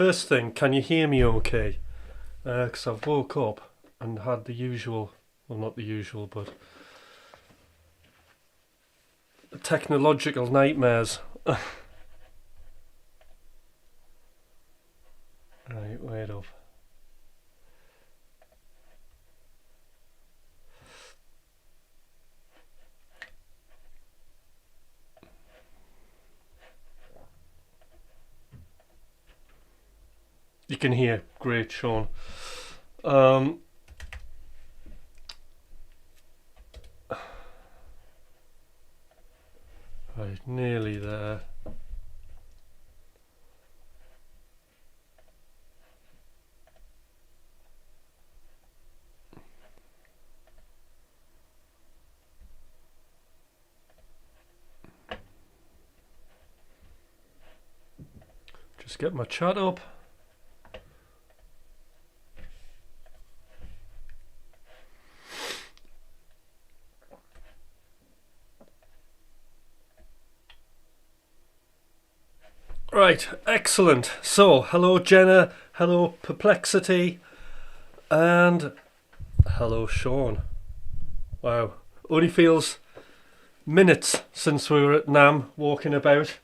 first thing, can you hear me okay? Because I've woke up and had the usual, well not the usual, but technological nightmares. Right, wait up. You can hear, great, Sean. Right, nearly there. Just get my chat up. Right, excellent. So, hello Jenna, hello Perplexity, and hello Sean. Wow, only feels minutes since we were at NAMM walking about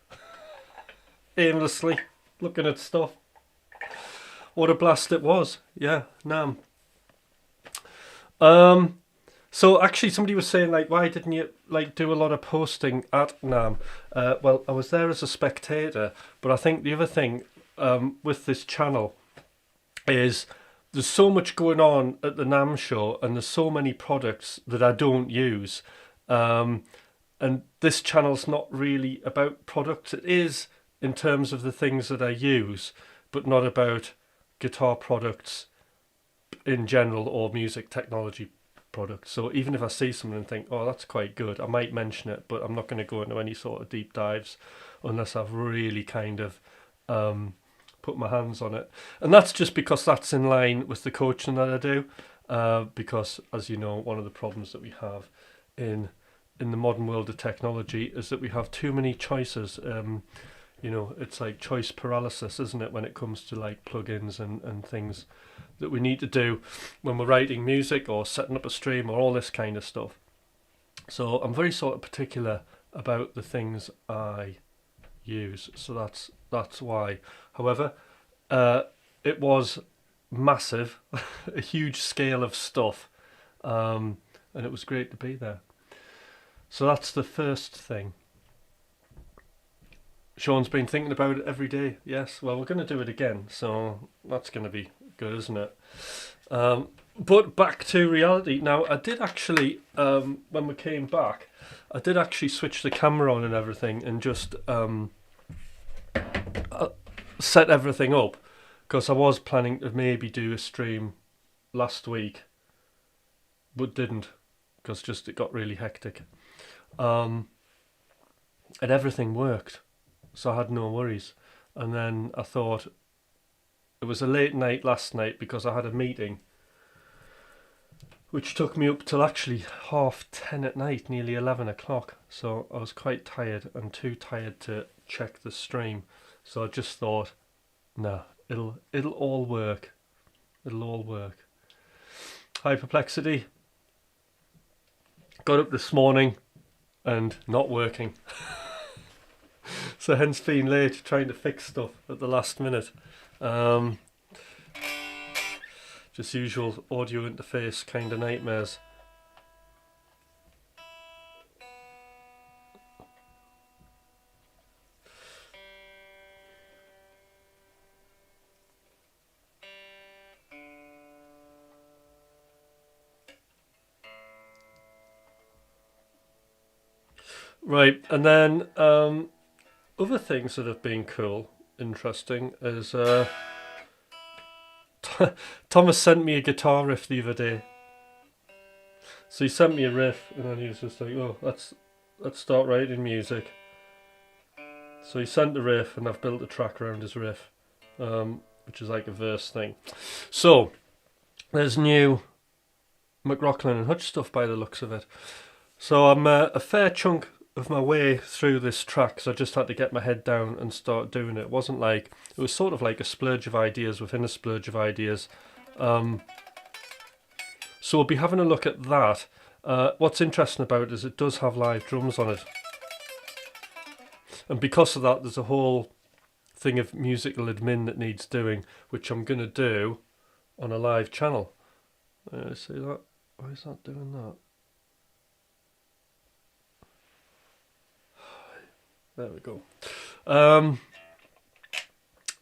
aimlessly looking at stuff. What a blast it was. Yeah, NAMM. So actually somebody was saying, like, why didn't you like do a lot of posting at NAMM? Well, I was there as a spectator, but I think the other thing with this channel is there's so much going on at the NAMM show, and there's so many products that I don't use. And this channel's not really about products. It is in terms of the things that I use, but not about guitar products in general or music technology products. So even if I see something and think, oh, that's quite good, I might mention it, but I'm not going to go into any sort of deep dives unless I've really kind of put my hands on it. And that's just because that's in line with the coaching that I do, because as you know, one of the problems that we have in the modern world of technology is that we have too many choices. You know, it's like choice paralysis, isn't it, when it comes to like plugins and things that we need to do when we're writing music or setting up a stream or all this kind of stuff. So I'm very sort of particular about the things I use, so that's why. However, it was massive, a huge scale of stuff, and it was great to be there. So that's the first thing. Sean's been thinking about it every day. Yes, well, we're going to do it again, so that's going to be good, isn't it? But back to reality. Now, I did actually, when we came back, I did actually switch the camera on and everything and just set everything up, because I was planning to maybe do a stream last week, but didn't, because just it got really hectic. And everything worked, so I had no worries. And then I thought, it was a late night last night because I had a meeting which took me up till actually 10:30 at night, nearly 11 o'clock. So I was quite tired and too tired to check the stream. So I just thought, nah, it'll all work. It'll all work. Hi Perplexity. Got up this morning and not working. So hence being late, trying to fix stuff at the last minute. Just usual audio interface kind of nightmares. Right, and then other things that have been cool, interesting, is Thomas sent me a guitar riff the other day. So he sent me a riff, and then he was just like, oh, let's start writing music. So he sent the riff, and I've built a track around his riff, which is like a verse thing. So there's new McRocklin Hutch stuff by the looks of it. So I'm a fair chunk of my way through this track, so I just had to get my head down and start doing it. It wasn't like, it was sort of like a splurge of ideas within a splurge of ideas. So we'll be having a look at that. What's interesting about it is it does have live drums on it. And because of that, there's a whole thing of musical admin that needs doing, which I'm going to do on a live channel. See that? Why is that doing that? There we go.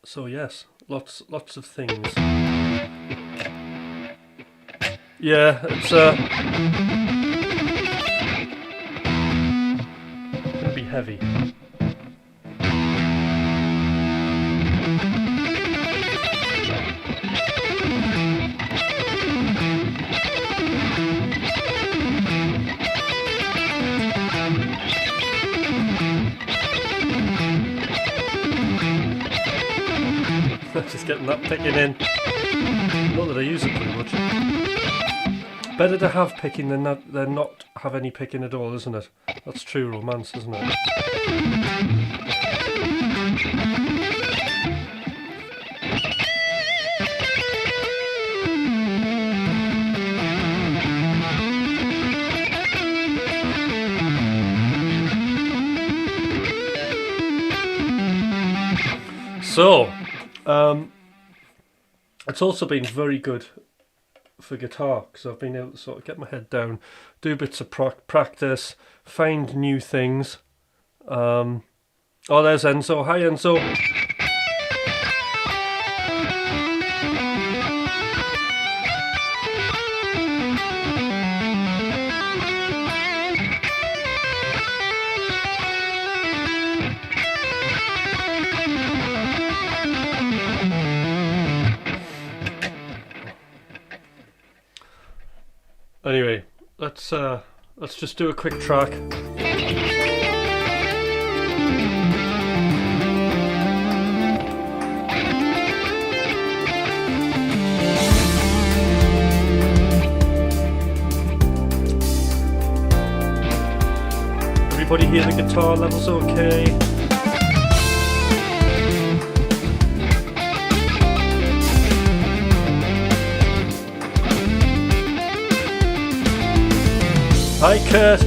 So yes, lots of things. Yeah, it's gonna be heavy. Just getting that picking in. Not that I use it pretty much. Better to have picking than not have any picking at all, isn't it? That's true romance, isn't it? So, it's also been very good for guitar because I've been able to sort of get my head down, do bits of practice, find new things. Oh, there's Enzo. Hi, Enzo. Anyway, let's just do a quick track. Everybody hear the guitar levels okay? Hi, Kurt.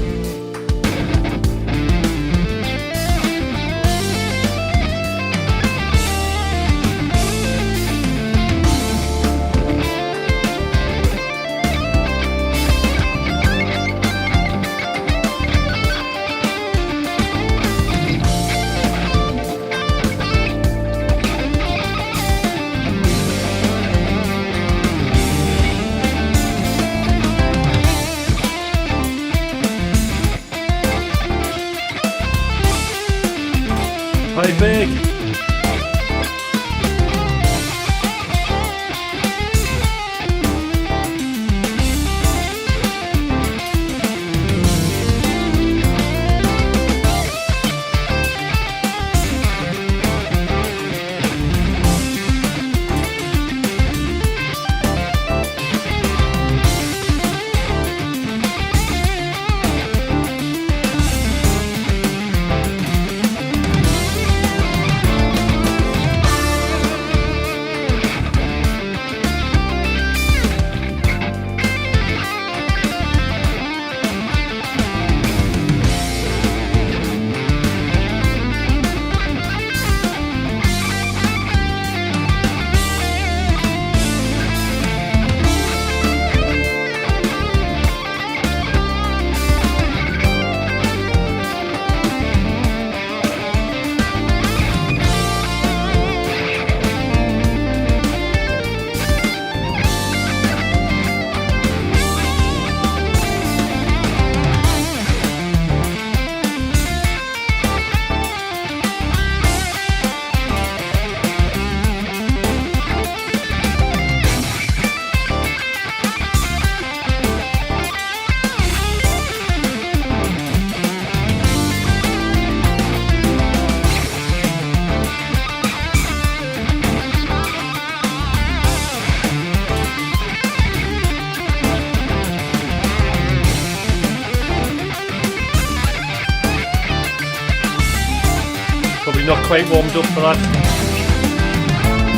not quite warmed up for that.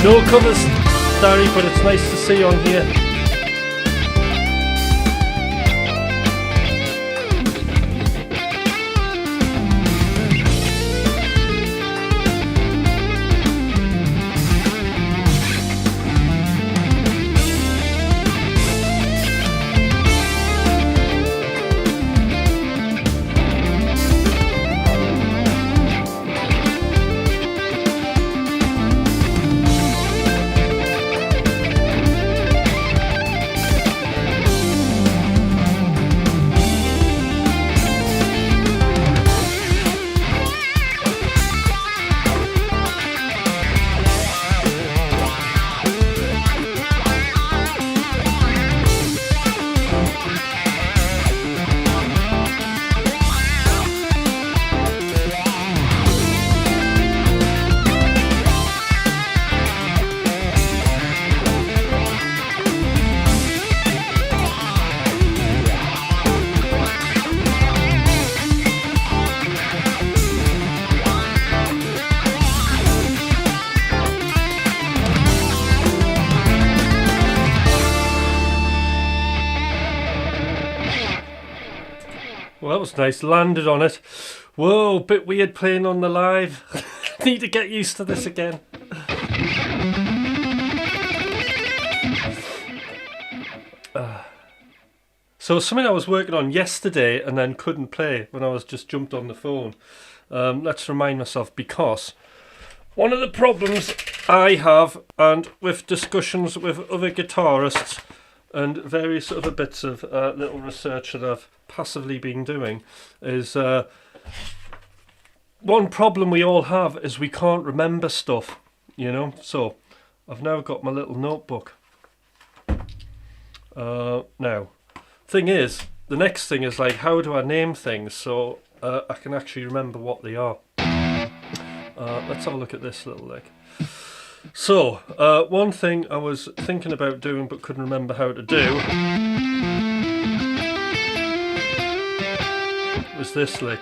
No covers, Darry, but it's nice to see you on here. Well, that was nice. Landed on it. Whoa, bit weird playing on the live. Need to get used to this again. So something I was working on yesterday and then couldn't play when I was just jumped on the phone. Let's remind myself, because one of the problems I have, and with discussions with other guitarists and various other bits of little research that I've passively been doing, is one problem we all have is we can't remember stuff, you know. So I've now got my little notebook. Now, thing is, the next thing is like, how do I name things so I can actually remember what they are? Let's have a look at this little lick. So, one thing I was thinking about doing but couldn't remember how to do was this lick.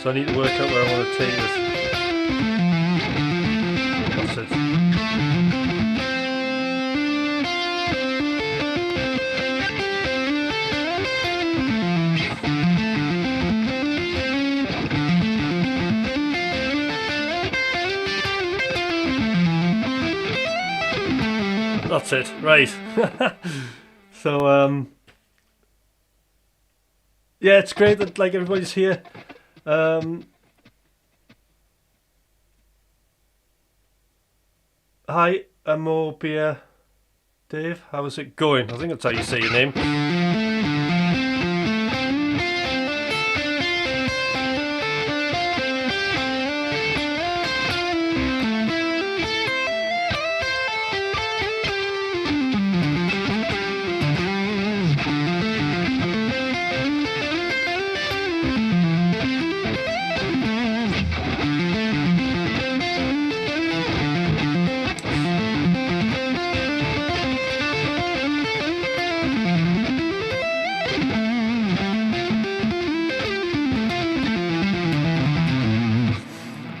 So I need to work out where I want to take this. That's it. That's it, right. So yeah, it's great that like everybody's here. Hi, Amobia Dave, how is it going? I think that's how you say your name.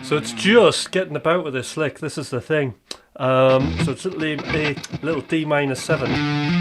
So it's just getting about with this lick. This is the thing. So it's a little D minor 7.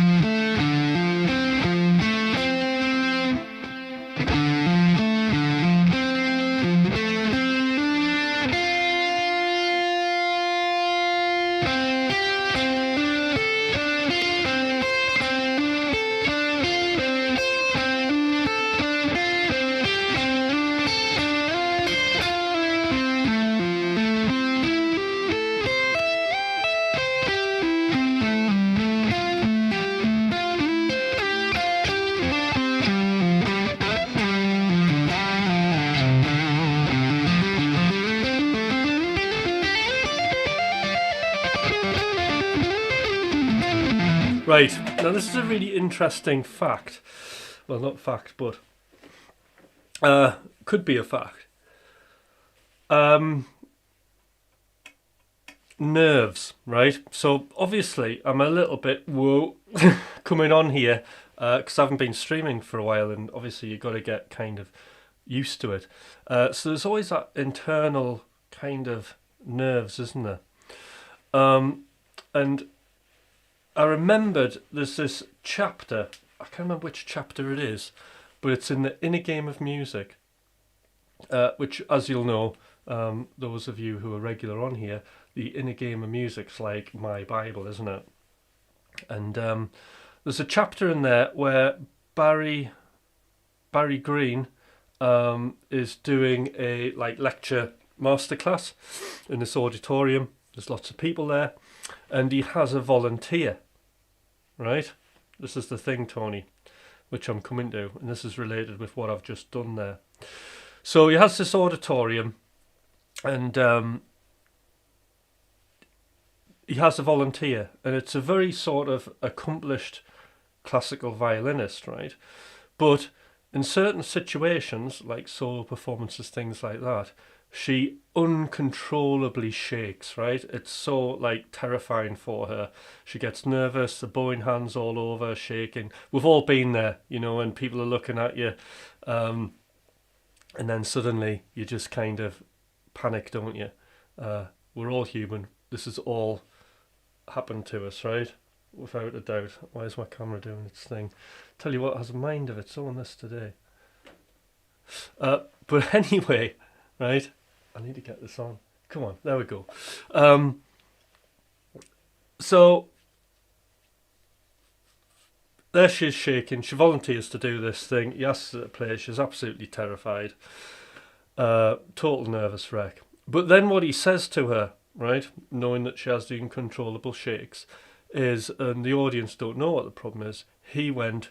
Right, now this is a really interesting fact. Well, not fact, but could be a fact. nerves, right? So obviously I'm a little bit whoa coming on here because I haven't been streaming for a while, and obviously you've got to get kind of used to it. So there's always that internal kind of nerves, isn't there? And I remembered there's this chapter, I can't remember which chapter it is, but it's in the Inner Game of Music, which, as you'll know, those of you who are regular on here, the Inner Game of Music's like my Bible, isn't it? And there's a chapter in there where Barry Green is doing a lecture masterclass in this auditorium. There's lots of people there, and he has a volunteer, right? This is the thing, Tony, which I'm coming to, and this is related with what I've just done there. So he has this auditorium, and he has a volunteer, and it's a very sort of accomplished classical violinist, right? But in certain situations, like solo performances, things like that, she uncontrollably shakes, right? It's so terrifying for her. She gets nervous, the bowing hands all over, shaking. We've all been there, and people are looking at you, and then suddenly you just kind of panic, don't you? We're all human. This has all happened to us, right? Without a doubt. Why is my camera doing its thing? Tell you what, it has a mind of its own this today. But anyway, right? I need to get this on. Come on, there we go. So there she is shaking. She volunteers to do this thing. He asks her to play. She's absolutely terrified. Total nervous wreck. But then what he says to her, right, knowing that she has the uncontrollable shakes, is, and the audience don't know what the problem is, he went,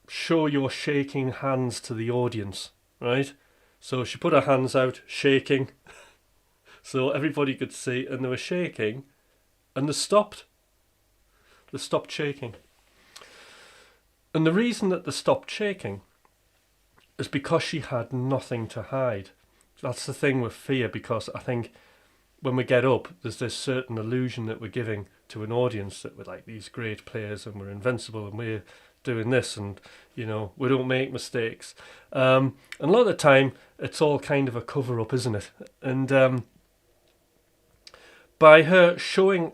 show your shaking hands to the audience, right? So she put her hands out, shaking, so everybody could see, and they were shaking, and they stopped. They stopped shaking. And the reason that they stopped shaking is because she had nothing to hide. That's the thing with fear, because I think when we get up, there's this certain illusion that we're giving to an audience that we're like these great players and we're invincible and we're doing this and, we don't make mistakes. And a lot of the time, it's all kind of a cover-up, isn't it? And by her showing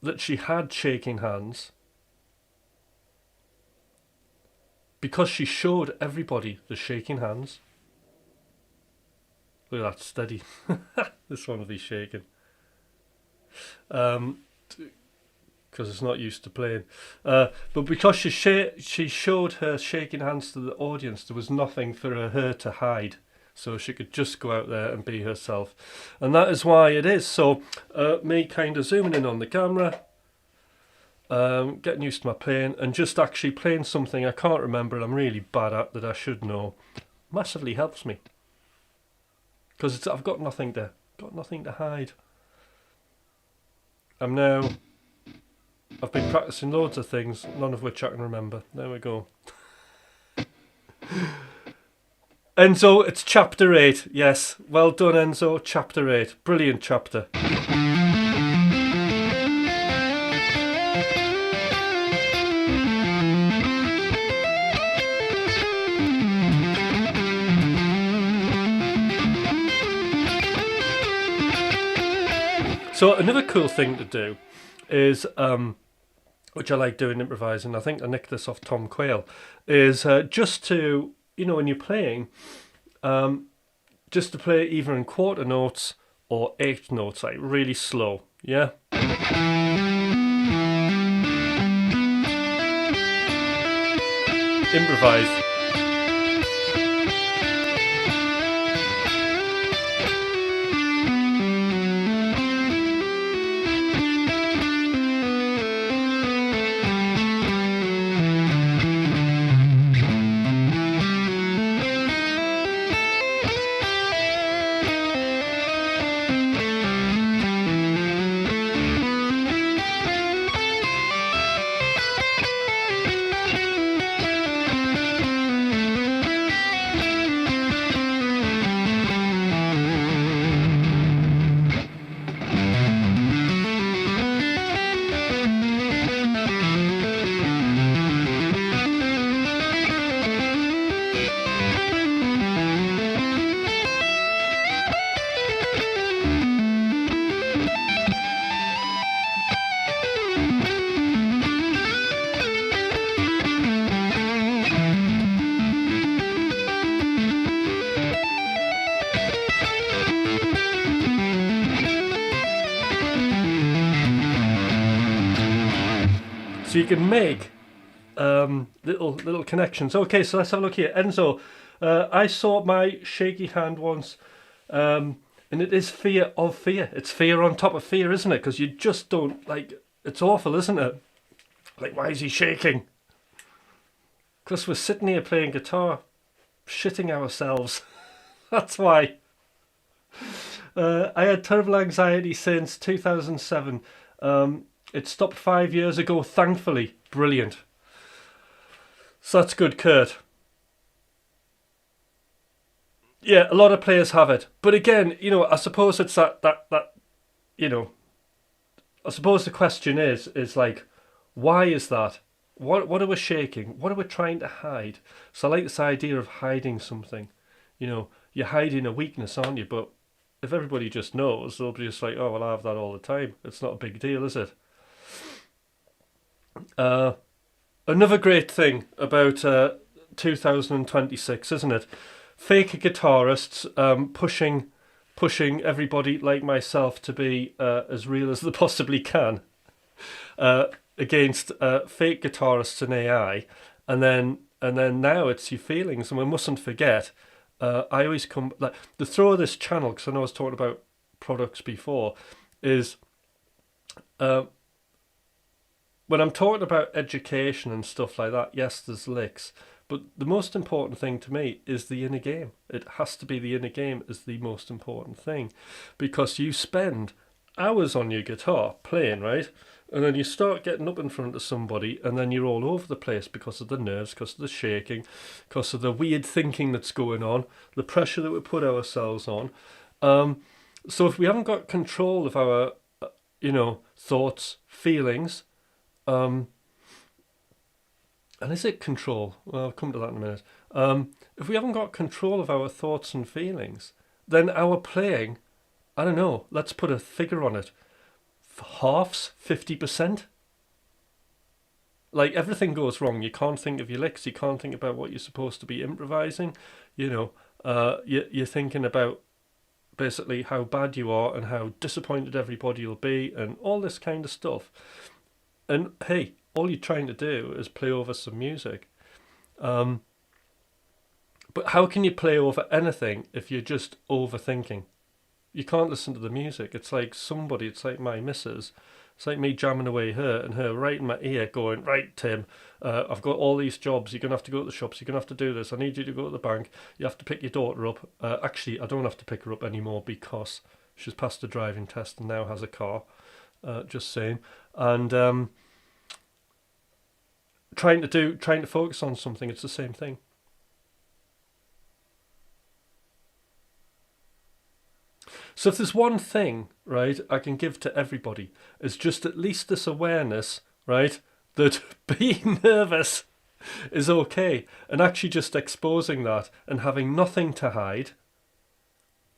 that she had shaking hands, because she showed everybody the shaking hands. Look at that, steady. This one will be shaking. Because it's not used to playing. But because she showed her shaking hands to the audience, there was nothing for her to hide. So she could just go out there and be herself. And that is why it is. So me kind of zooming in on the camera, getting used to my playing, and just actually playing something I can't remember and I'm really bad at that I should know, massively helps me. Because I've got nothing to hide. I've been practicing loads of things, none of which I can remember. There we go. Enzo, it's chapter 8. Yes, well done, Enzo. Chapter 8. Brilliant chapter. So another cool thing to do is, which I like doing improvising, I think I nicked this off Tom Quayle, is just to, when you're playing, just to play either in quarter notes or eighth notes, like really slow, yeah? Improvise. So you can make little connections. Okay, so let's have a look here. Enzo, I saw my shaky hand once, and it is fear of fear. It's fear on top of fear, isn't it? Because you just don't, like, it's awful, isn't it? Like, why is he shaking? Because we're sitting here playing guitar, shitting ourselves. That's why. I had terrible anxiety since 2007. It stopped 5 years ago, thankfully. Brilliant. So that's good, Kurt. Yeah, a lot of players have it. But again, I suppose it's that, I suppose the question is like, why is that? What are we shaking? What are we trying to hide? So I like this idea of hiding something. You're hiding a weakness, aren't you? But if everybody just knows, they'll be just like, oh, well, I have that all the time. It's not a big deal, is it? Another great thing about 2026, isn't it? Fake guitarists pushing everybody like myself to be as real as they possibly can against fake guitarists and AI, and then now it's your feelings, and we mustn't forget. I always come like the throw of this channel, because I know I was talking about products before, is when I'm talking about education and stuff like that. Yes, there's licks, but the most important thing to me is the inner game. It has to be the inner game is the most important thing, because you spend hours on your guitar playing, right? And then you start getting up in front of somebody, and then you're all over the place because of the nerves, because of the shaking, because of the weird thinking that's going on, the pressure that we put ourselves on. So if we haven't got control of our, thoughts, feelings, and is it control? Well, I'll come to that in a minute. If we haven't got control of our thoughts and feelings, then our playing, I don't know, let's put a figure on it. Halves, 50%. Like, everything goes wrong. You can't think of your licks. You can't think about what you're supposed to be improvising. You're thinking about basically how bad you are and how disappointed everybody will be and all this kind of stuff. And hey, all you're trying to do is play over some music. But how can you play over anything if you're just overthinking? You can't listen to the music. It's like my missus. It's like me jamming away her and her right in my ear going, right, Tim, I've got all these jobs. You're going to have to go to the shops. You're going to have to do this. I need you to go to the bank. You have to pick your daughter up. Actually, I don't have to pick her up anymore because she's passed the driving test and now has a car. Just saying. And trying to focus on something, it's the same thing. So if there's one thing, right, I can give to everybody, is just at least this awareness, right, that being nervous is okay, and actually just exposing that and having nothing to hide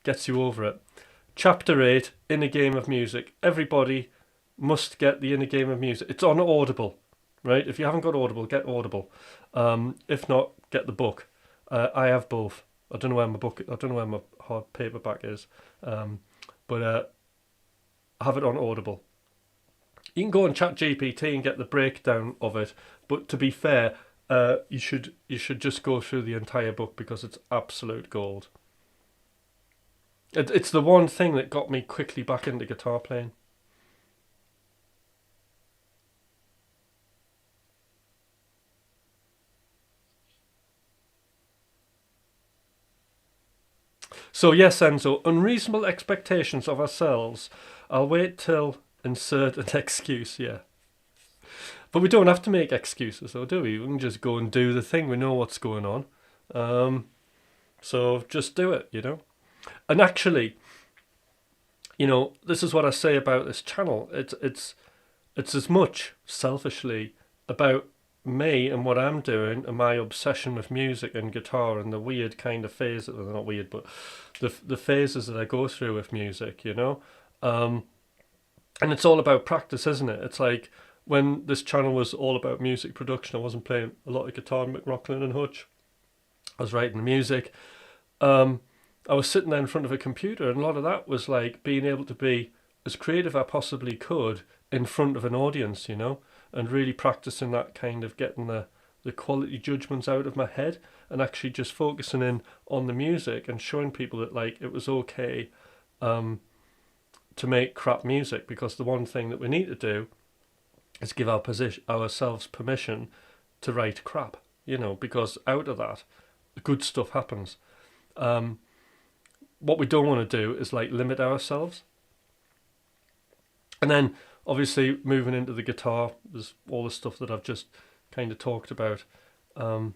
gets you over it. Chapter 8, Inner Game of Music. Everybody must get the Inner Game of Music. It's on Audible, right? If you haven't got Audible, get Audible. If not, get the book. I have both. I don't know where my hard paperback is, but I have it on Audible. You can go on ChatGPT and get the breakdown of it, but to be fair, you should just go through the entire book because it's absolute gold. It's the one thing that got me quickly back into guitar playing. So yes, Enzo, unreasonable expectations of ourselves. I'll wait till insert an excuse, yeah. But we don't have to make excuses, though, do we? We can just go and do the thing. We know what's going on. So just do it, And actually, this is what I say about this channel. It's as much selfishly about me and what I'm doing and my obsession with music and guitar and the weird kind of phases, well, not weird, but the phases that I go through with music, and it's all about practice, isn't it? It's like when this channel was all about music production, I wasn't playing a lot of guitar in McRocklin Hutch. I was writing the music. I was sitting there in front of a computer, and a lot of that was like being able to be as creative as I possibly could in front of an audience, and really practicing that kind of getting the quality judgments out of my head and actually just focusing in on the music and showing people that like it was okay to make crap music, because the one thing that we need to do is give ourselves permission to write crap, you know, because out of that good stuff happens. What we don't want to do is like limit ourselves. And then obviously moving into the guitar, there's all the stuff that I've just kind of talked about. But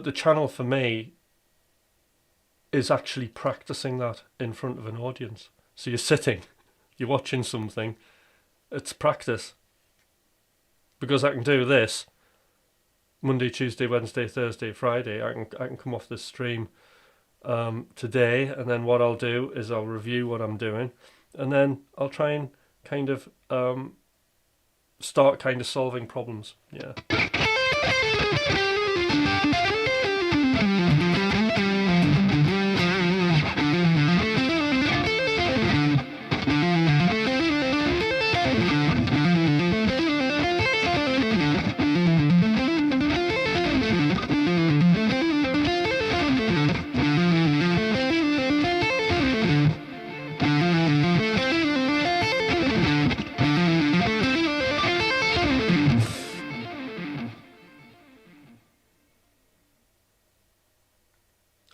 the channel for me is actually practicing that in front of an audience. So you're sitting, you're watching something, it's practice. Because I can do this Monday, Tuesday, Wednesday, Thursday, Friday. I can come off this stream today, and then what I'll do is I'll review what I'm doing, and then I'll try and kind of start kind of solving problems. Yeah.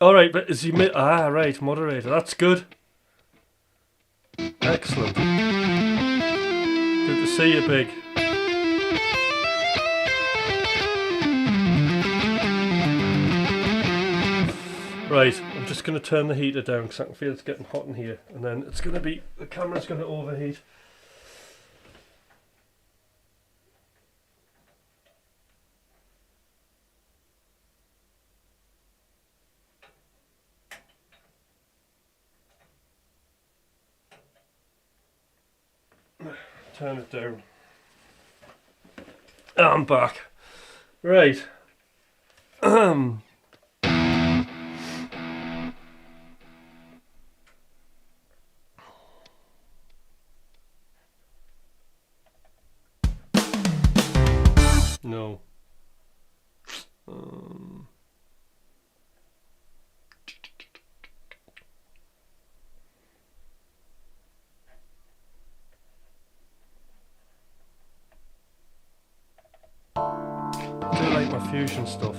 All right, but is he right, moderator? That's good. Excellent. Good to see you, Big. Right, I'm just going to turn the heater down because I can feel it's getting hot in here, and then it's going to be, the camera's going to overheat. Turn it down. I'm back. Right. No. I do like my fusion stuff.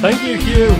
Thank you, Hugh.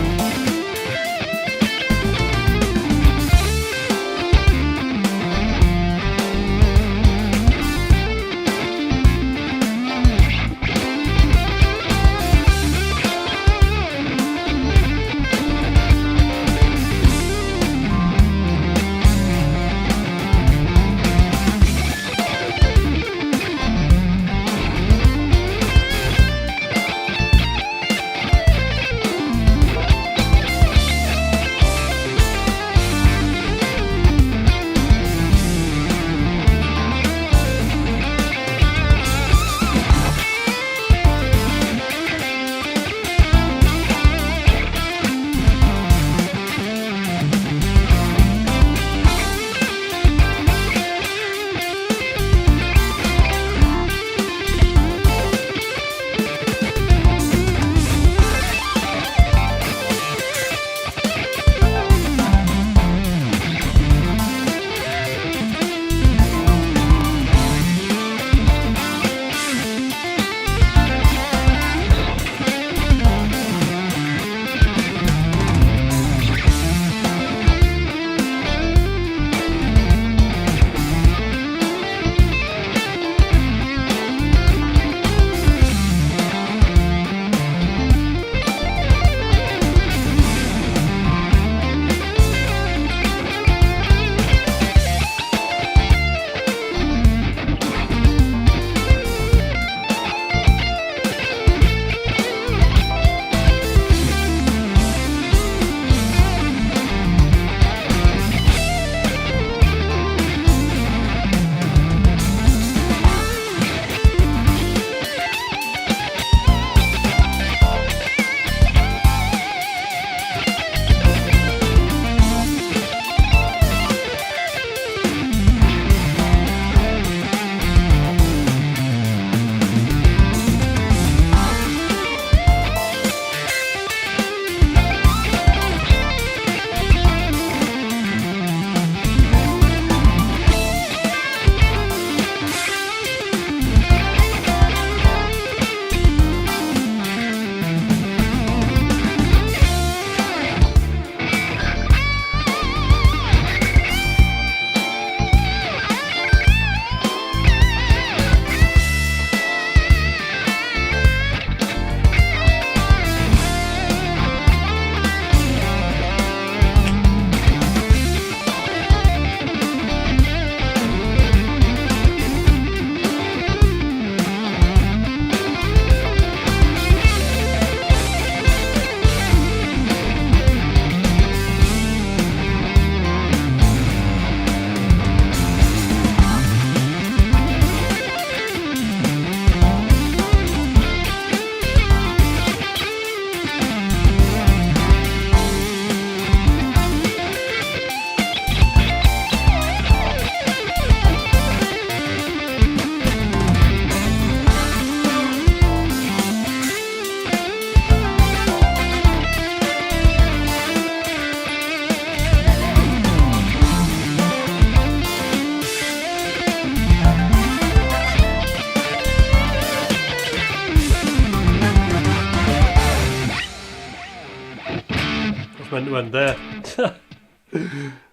was meant to end there.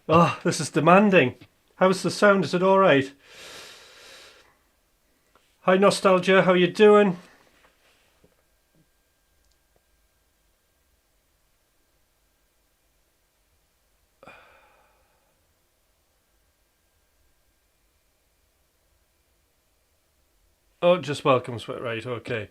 Oh, this is demanding. How's the sound? Is it alright? Hi Nostalgia, how you doing? Oh, just welcomes, right, okay.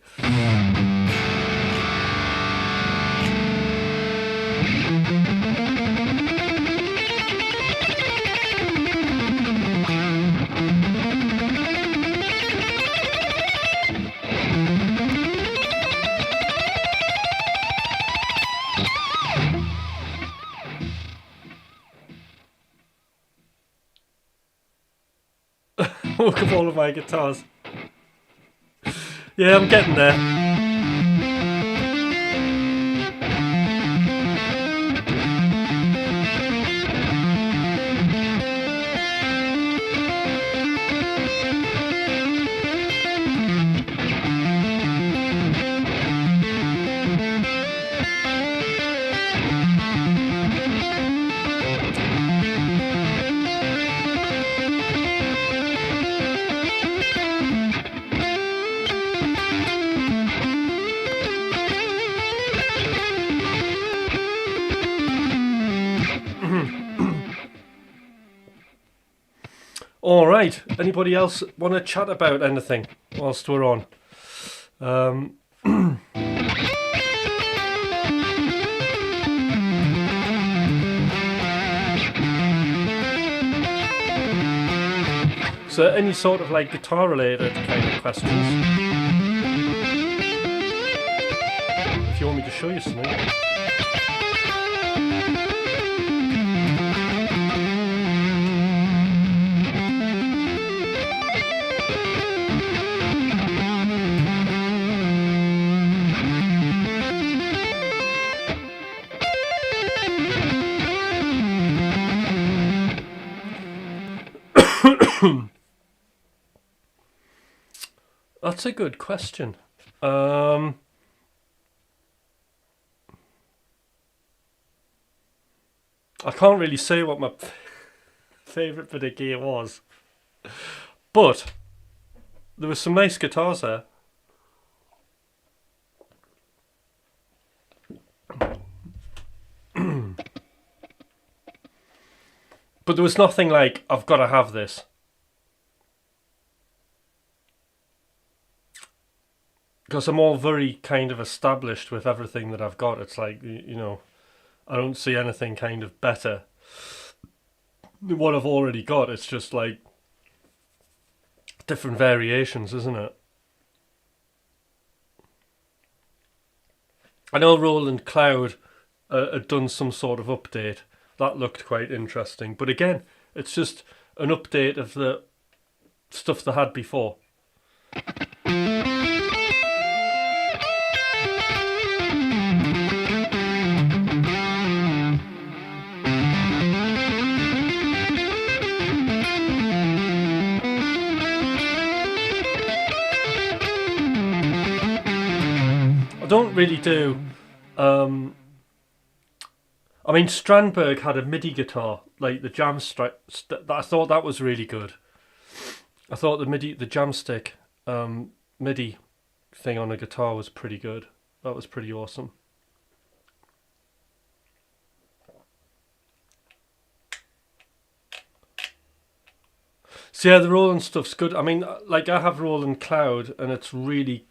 Look at all of my guitars. Yeah, I'm getting there. All right. Anybody else want to chat about anything whilst we're on? So any sort of like guitar related kind of questions? If you want me to show you something. That's a good question. I can't really say what my favourite bit of gear was, but there were some nice guitars there. But there was nothing like, I've got to have this. Because I'm all very kind of established with everything that I've got. It's like, you know, I don't see anything kind of better than what I've already got. It's just like different variations, isn't it? I know Roland Cloud had done some sort of update. That looked quite interesting. But again, it's just an update of the stuff they had before. I don't really do... I mean, Strandberg had a MIDI guitar, like the I thought that was really good. I thought the Jamstick MIDI thing on a guitar was pretty good. That was pretty awesome. So yeah, the Roland stuff's good. I mean, like I have Roland Cloud, and it's really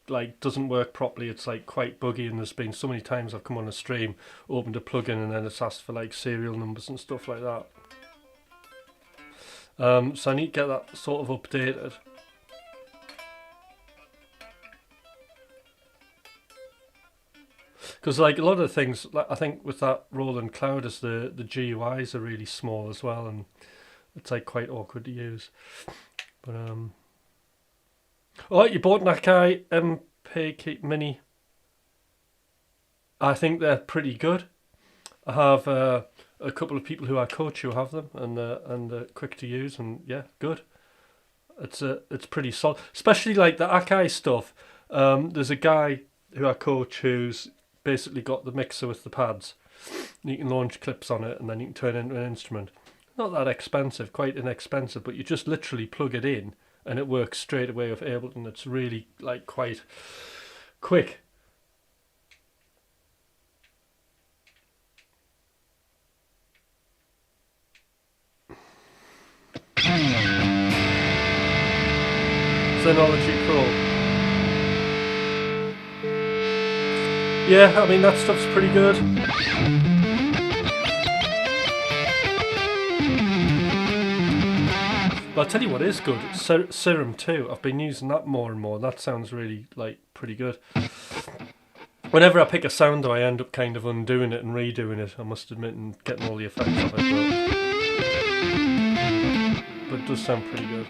like doesn't work properly. It's like quite buggy, and there's been so many times I've come on a stream, opened a plugin, and then it's asked for like serial numbers and stuff like that. So I need to get that sort of updated. Because like a lot of the things, like I think with that Roland Cloud, is the GUIs are really small as well, and it's like quite awkward to use. But oh, you bought an Akai MP Mini. I think they're pretty good. I have a couple of people who I coach who have them, and they're quick to use, and yeah, good. It's pretty solid, especially like the Akai stuff. There's a guy who I coach who's basically got the mixer with the pads, You can launch clips on it and then you can turn it into an instrument. Not that expensive, quite inexpensive, but you just literally plug it in and it works straight away with Ableton. It's really like quite quick. Synology Pro. Yeah, I mean that stuff's pretty good. But I'll tell you what is good, Serum 2. I've been using that more and more. That sounds really like pretty good. Whenever I pick a sound though, I end up kind of undoing it and redoing it, I must admit, and getting all the effects of it. But it does sound pretty good.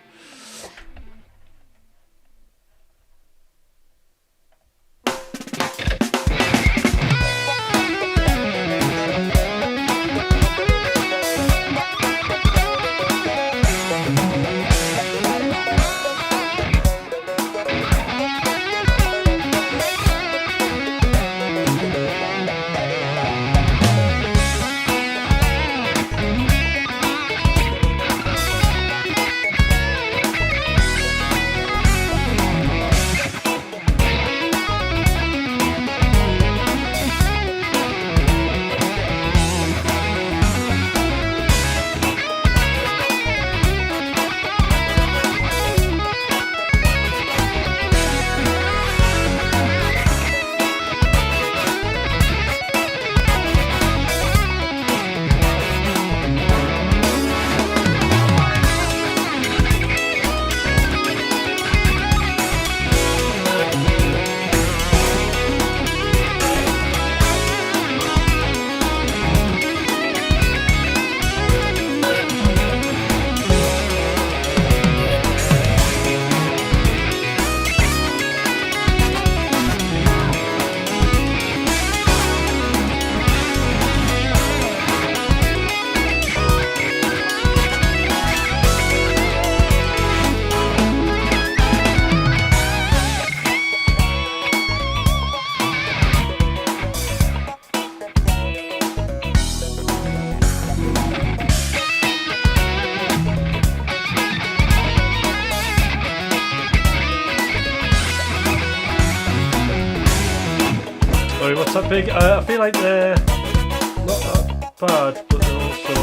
What's that big? I feel like they're not that bad, but they're also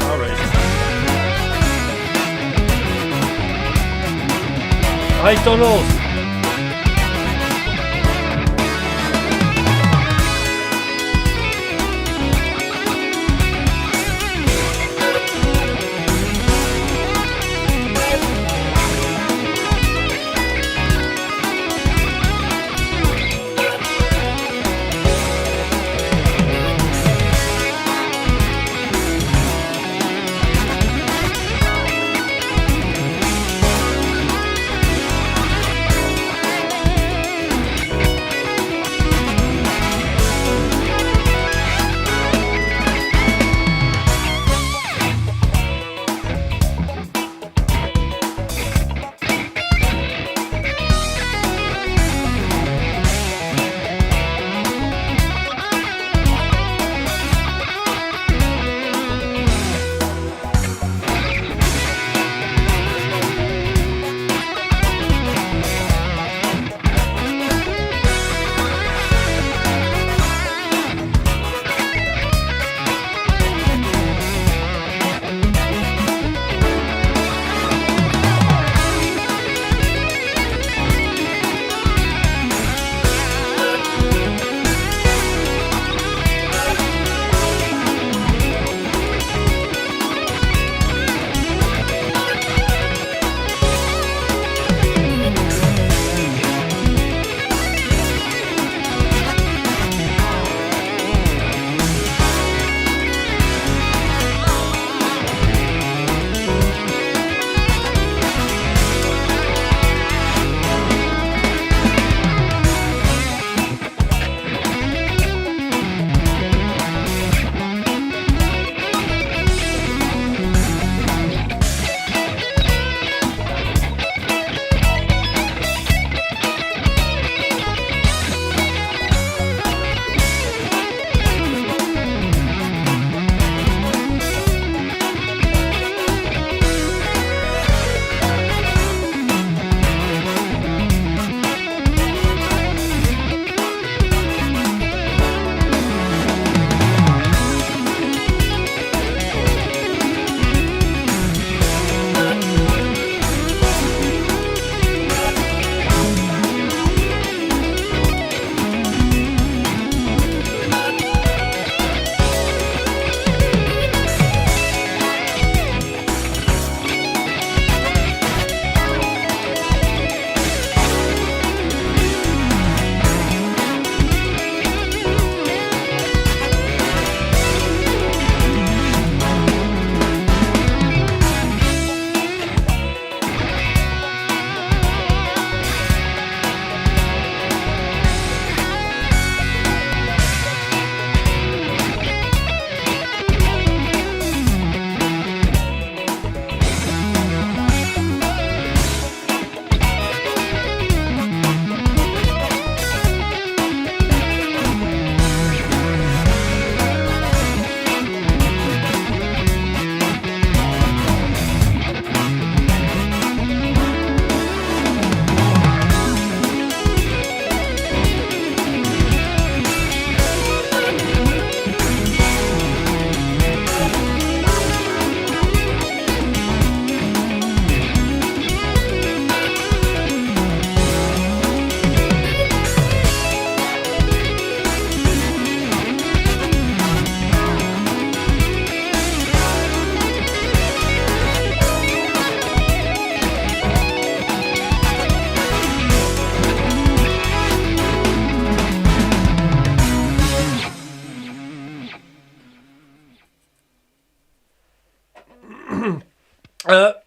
alright. Hi Donald!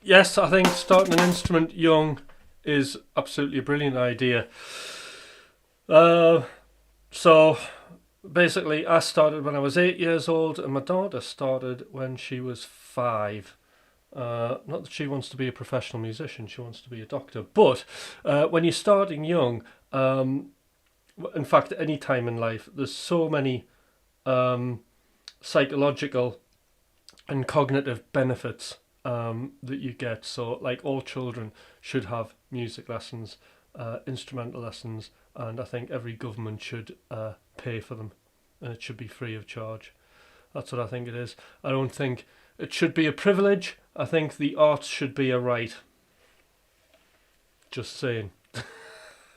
Yes, I think starting an instrument young is absolutely a brilliant idea. So basically, I started when I was 8 years old, and my daughter started when she was 5. Not that she wants to be a professional musician; she wants to be a doctor. But when you're starting young, in fact, any time in life, there's so many psychological and cognitive benefits that you get. So, like, all children should have music lessons, instrumental lessons, and I think every government should pay for them, and it should be free of charge. That's what I think it is. I don't think it should be a privilege. I think the arts should be a right. Just saying.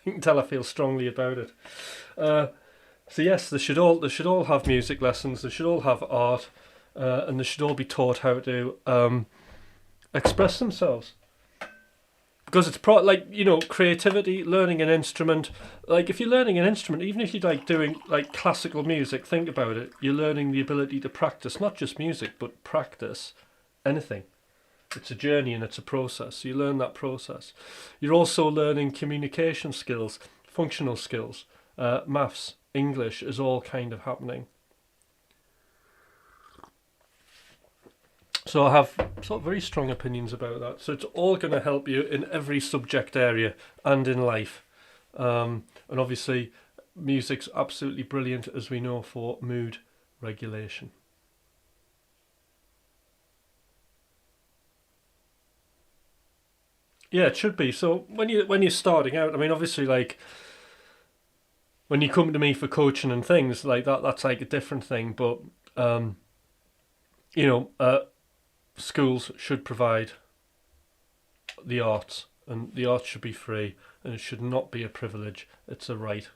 You can tell I feel strongly about it. So yes, they should all have music lessons. They should all have art, and they should all be taught how to express themselves. Because it's creativity, learning an instrument. Like, if you're learning an instrument, even if you're like doing like classical music, think about it. You're learning the ability to practice, not just music, but practice anything. It's a journey and it's a process. So you learn that process. You're also learning communication skills, functional skills, maths, English is all kind of happening. So I have sort of very strong opinions about that. So it's all going to help you in every subject area and in life. And obviously, music's absolutely brilliant, as we know, for mood regulation. Yeah, it should be. So when you're starting out, I mean, obviously, like, when you come to me for coaching and things like that, that's like a different thing. But schools should provide the arts, and the arts should be free, and it should not be a privilege. It's a right.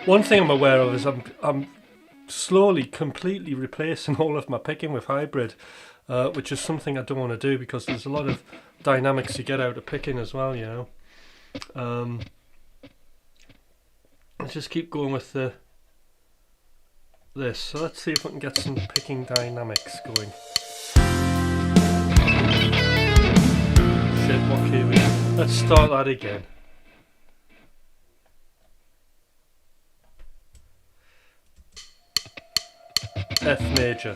One thing I'm aware of is I'm slowly, completely replacing all of my picking with hybrid, which is something I don't want to do, because there's a lot of dynamics you get out of picking as well, you know. Let's just keep going with this. So let's see if we can get some picking dynamics going. Shit, what key we in? Let's start that again. F major.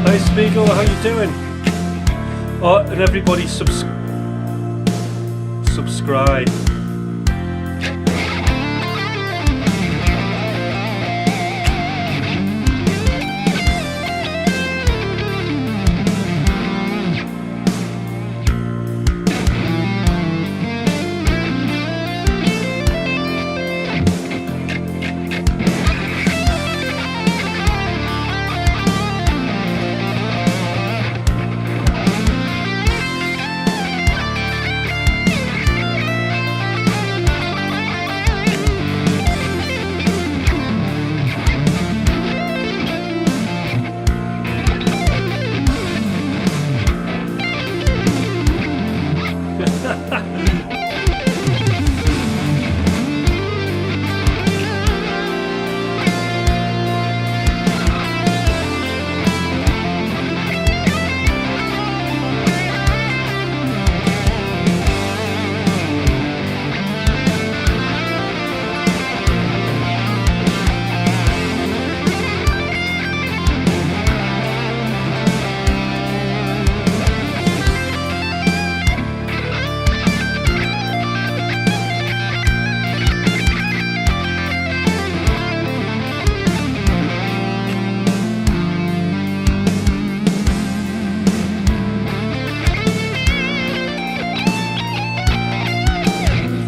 Hi Spiegel, how you doing? Oh, and everybody subscribe.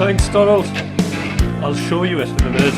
Thanks, Donald. I'll show you it in a minute.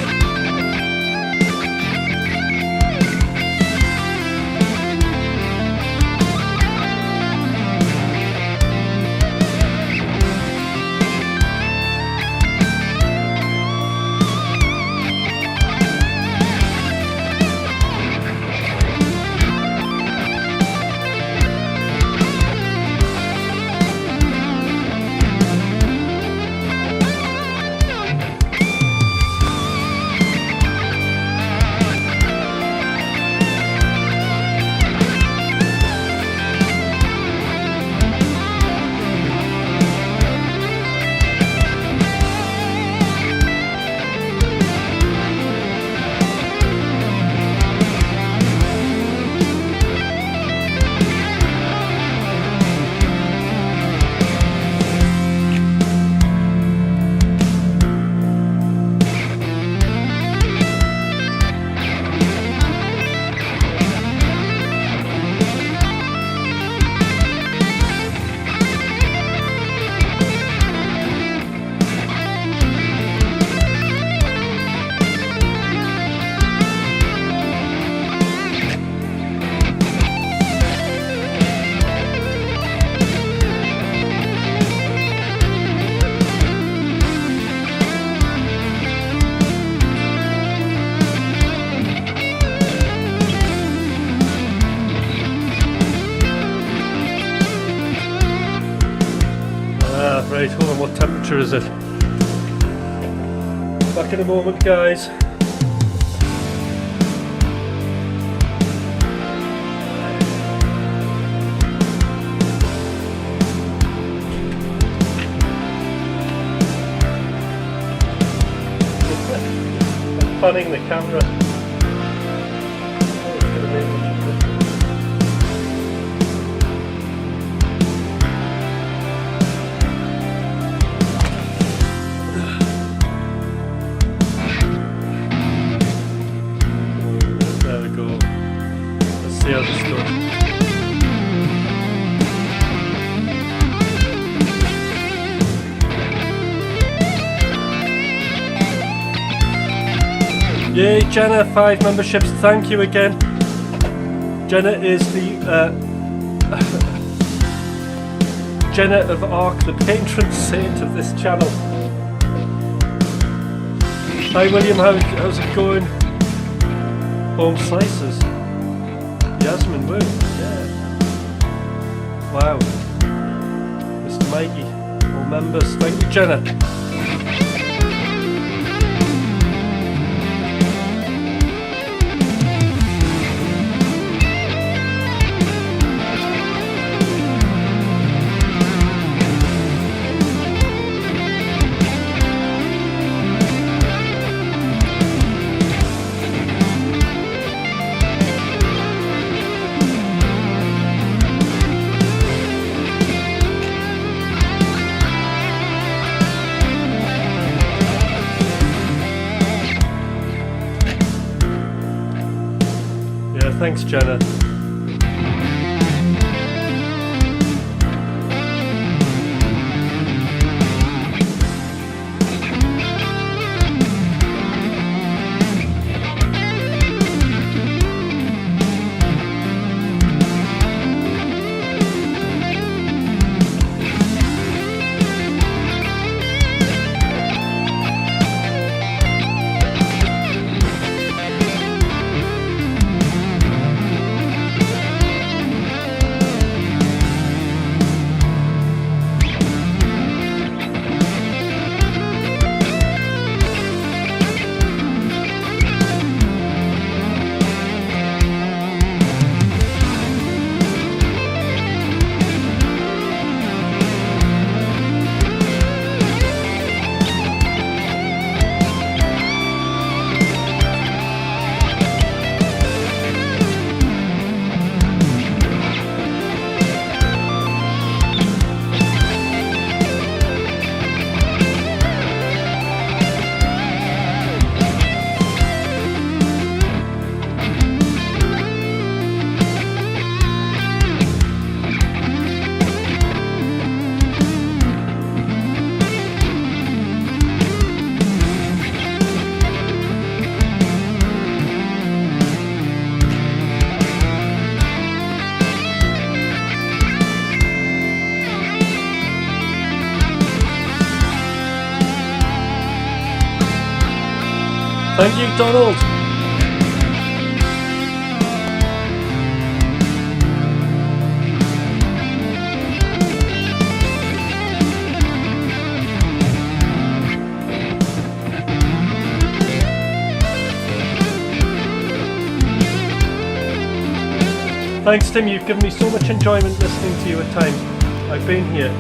Right, hold on, what temperature is it? Back in a moment, guys. I'm panning the camera. See how this goes. Yay, Jenna, 5 memberships. Thank you again. Jenna is the Jenna of Arc, the patron saint of this channel. Hi William, how's it going? Home slices. Yasmin, woo, yeah. Wow. Mr. Mikey, all members, thank you, Jenna. Thanks, Jenna. Thank you, Donald. Thanks, Tim. You've given me so much enjoyment listening to you at times. I've been here.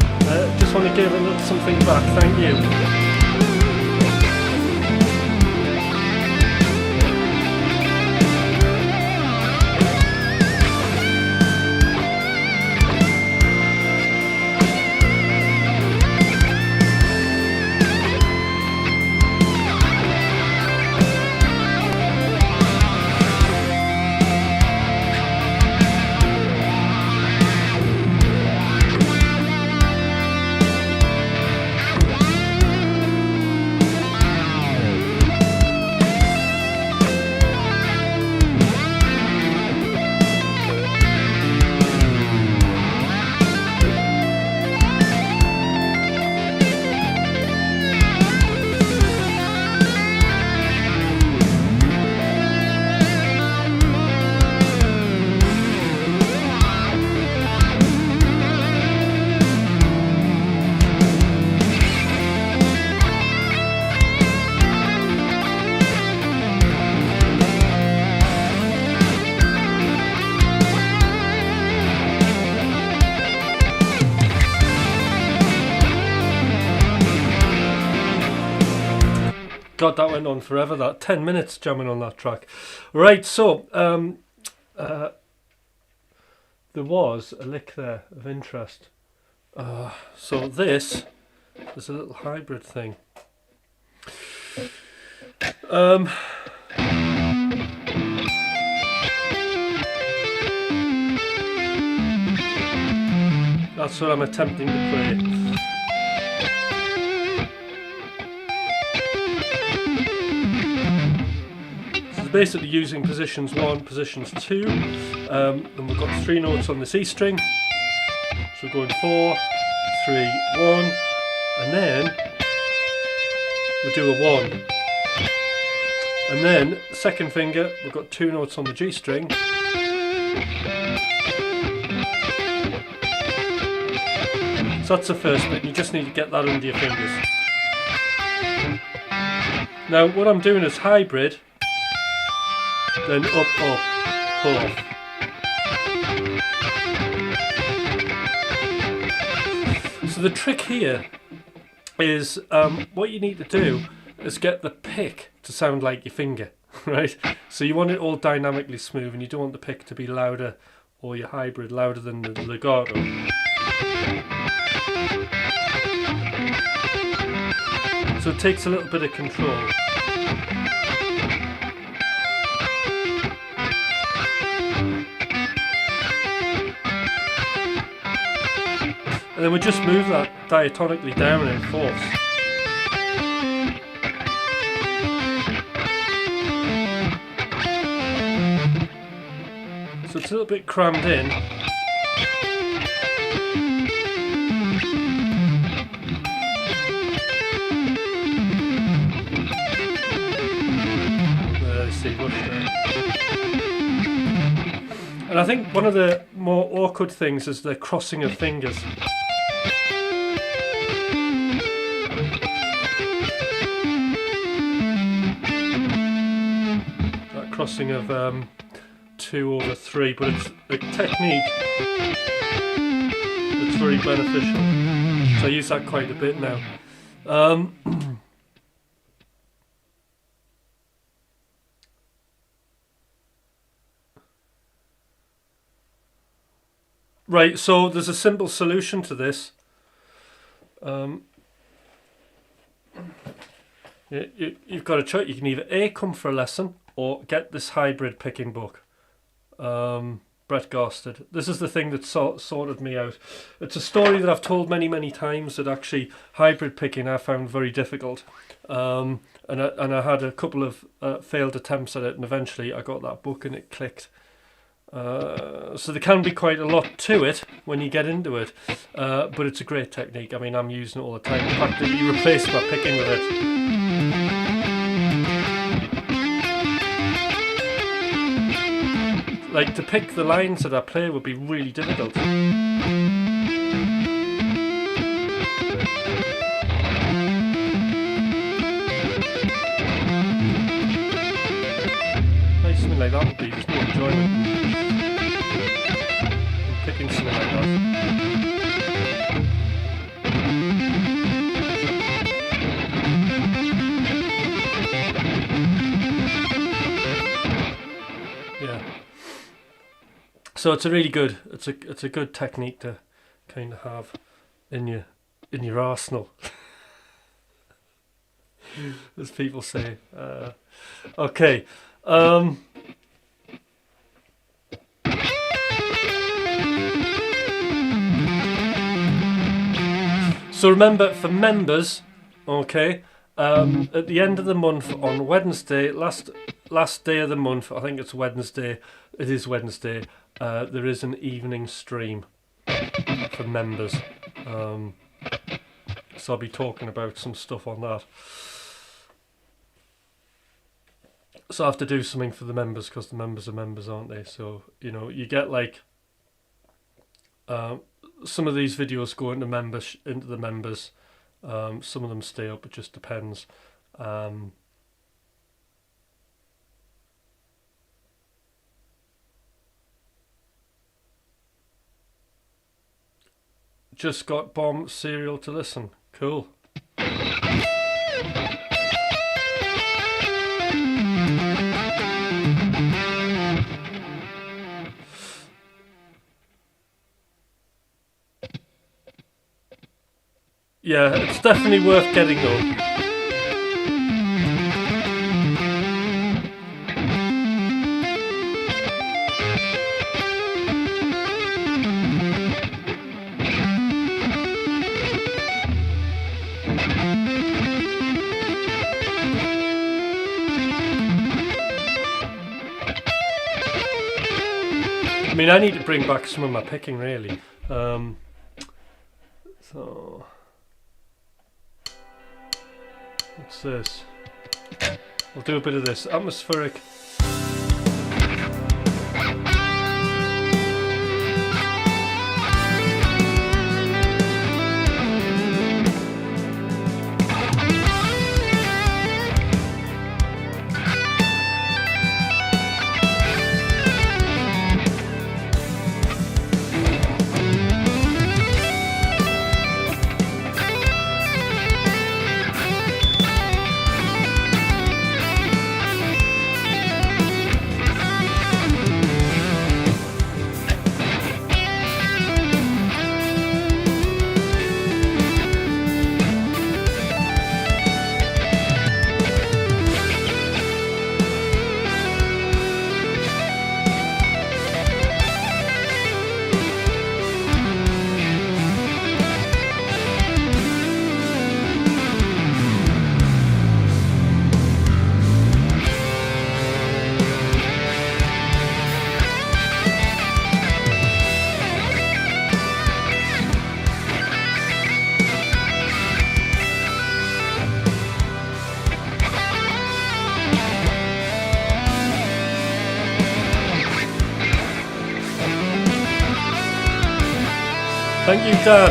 Just want to give a little something back. Thank you. God, that went on forever, that 10 minutes jamming on that track. Right, so there was a lick there of interest. So this is a little hybrid thing. That's what I'm attempting to play. Basically using positions 1, positions 2, and we've got 3 notes on this E string, so we're going 4, 3, 1, and then we do a 1, and then second finger we've got 2 notes on the G string, so that's the first bit. You just need to get that under your fingers. Now what I'm doing is hybrid, then up, up, pull off. So the trick here is what you need to do is get the pick to sound like your finger, right? So you want it all dynamically smooth, and you don't want the pick to be louder, or your hybrid louder than the legato. So it takes a little bit of control. And then we just move that diatonically down and forth. So it's a little bit crammed in. And I think one of the more awkward things is the crossing of fingers. That crossing of 2 over 3, but it's a technique that's very beneficial. So I use that quite a bit now. Right, so there's a simple solution to this. You've got a choice. You can either A, come for a lesson, or get this hybrid picking book. Brett Garsted. This is the thing that sorted me out. It's a story that I've told many times, that actually hybrid picking I found very difficult. And I had a couple of failed attempts at it, and eventually I got that book and it clicked. So there can be quite a lot to it when you get into it, but it's a great technique. I mean, I'm using it all the time. In fact, you replace my picking with it. like to pick the lines that I play would be really difficult. Like something like that would be, there's no enjoyment in picking something like that. Yeah. So it's a really good, it's a good technique to kind of have in your arsenal, as people say. Okay. So remember, for members, okay, at the end of the month on Wednesday, last day of the month, I think it's Wednesday. It is Wednesday. There is an evening stream for members. So I'll be talking about some stuff on that. So I have to do something for the members because the members are members, aren't they? So, you know, you get like some of these videos go into the members. Some of them stay up. It just depends. Just got Bomb Serial to listen. Cool. Yeah, it's definitely worth getting though. I mean, I need to bring back some of my picking, really. So, what's this? We'll do a bit of this. Atmospheric. Thank you, Dan.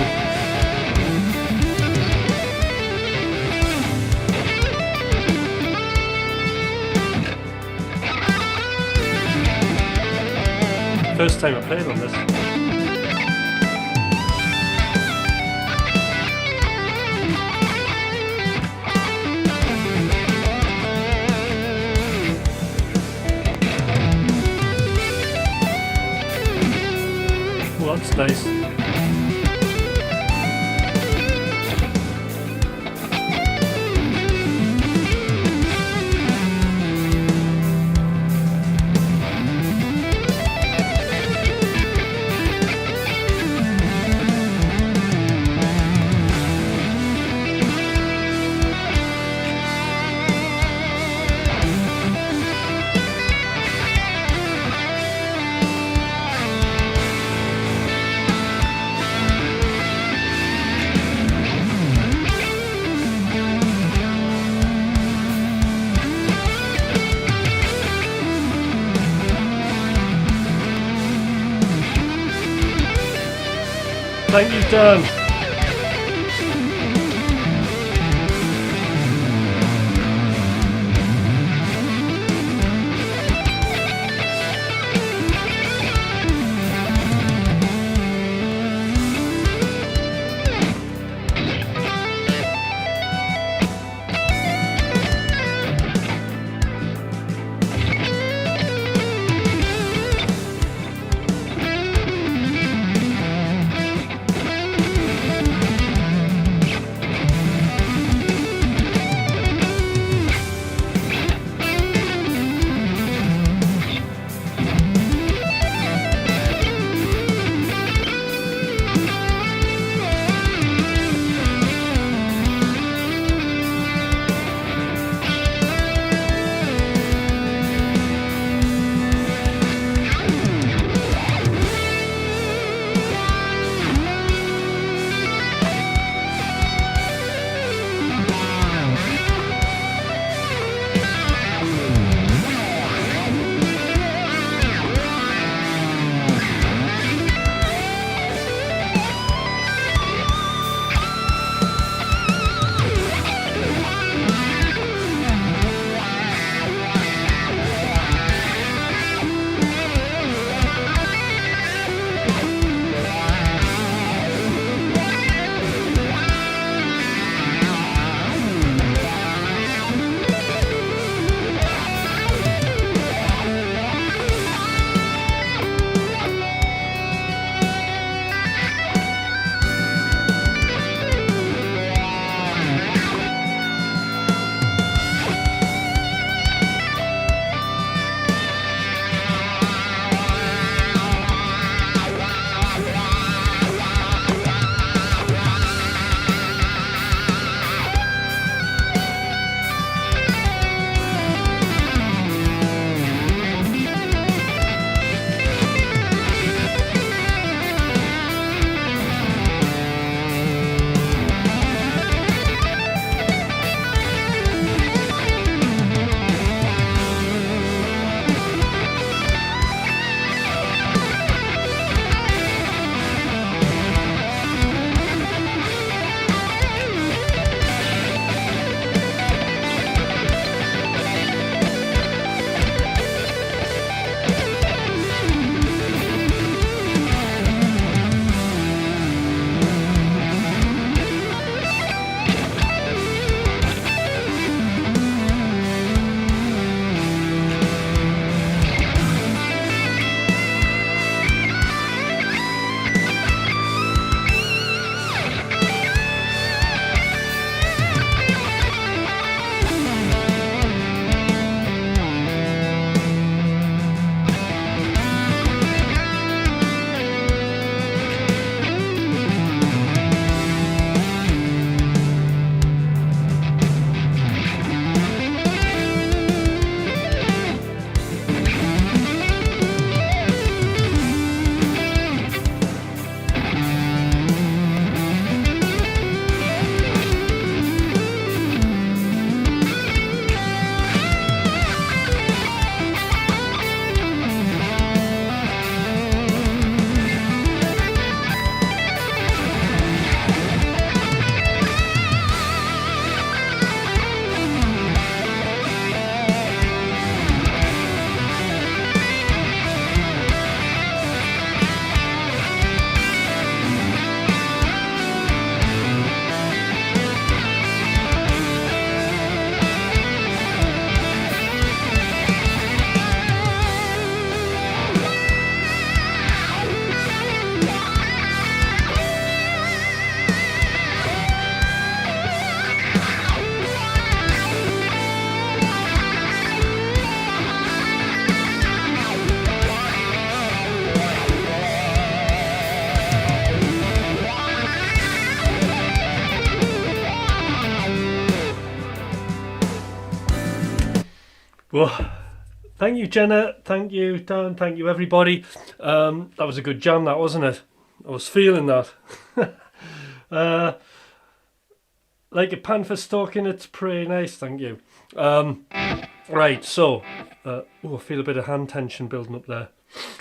First time I played on this. Well, that's nice. Thank you, Dan. Well, thank you, Jenna. Thank you, Dan. Thank you, everybody. That was a good jam, that, wasn't it? I was feeling that. Like a panther stalking its prey. Nice, thank you. Right, so, I feel a bit of hand tension building up there.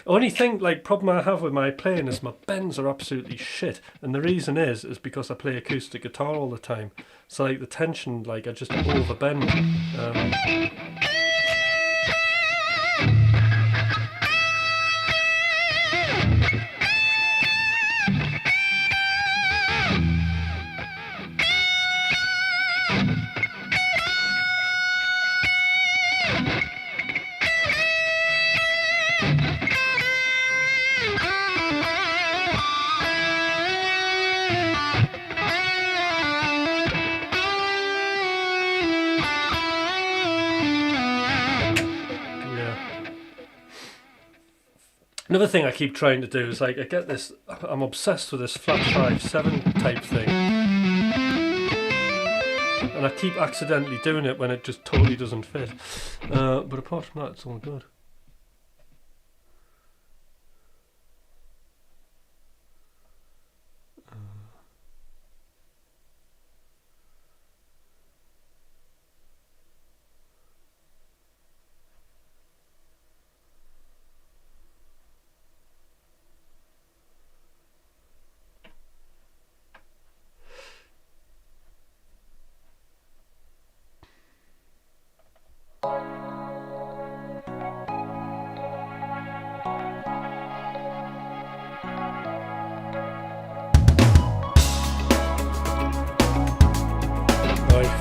Only thing, like, problem I have with my playing is my bends are absolutely shit, and the reason is because I play acoustic guitar all the time. So like the tension, like I just overbend. Another thing I keep trying to do is like I get this. I'm obsessed with this flat 5/7 type thing, and I keep accidentally doing it when it just totally doesn't fit. But apart from that, it's all good.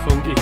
Funky.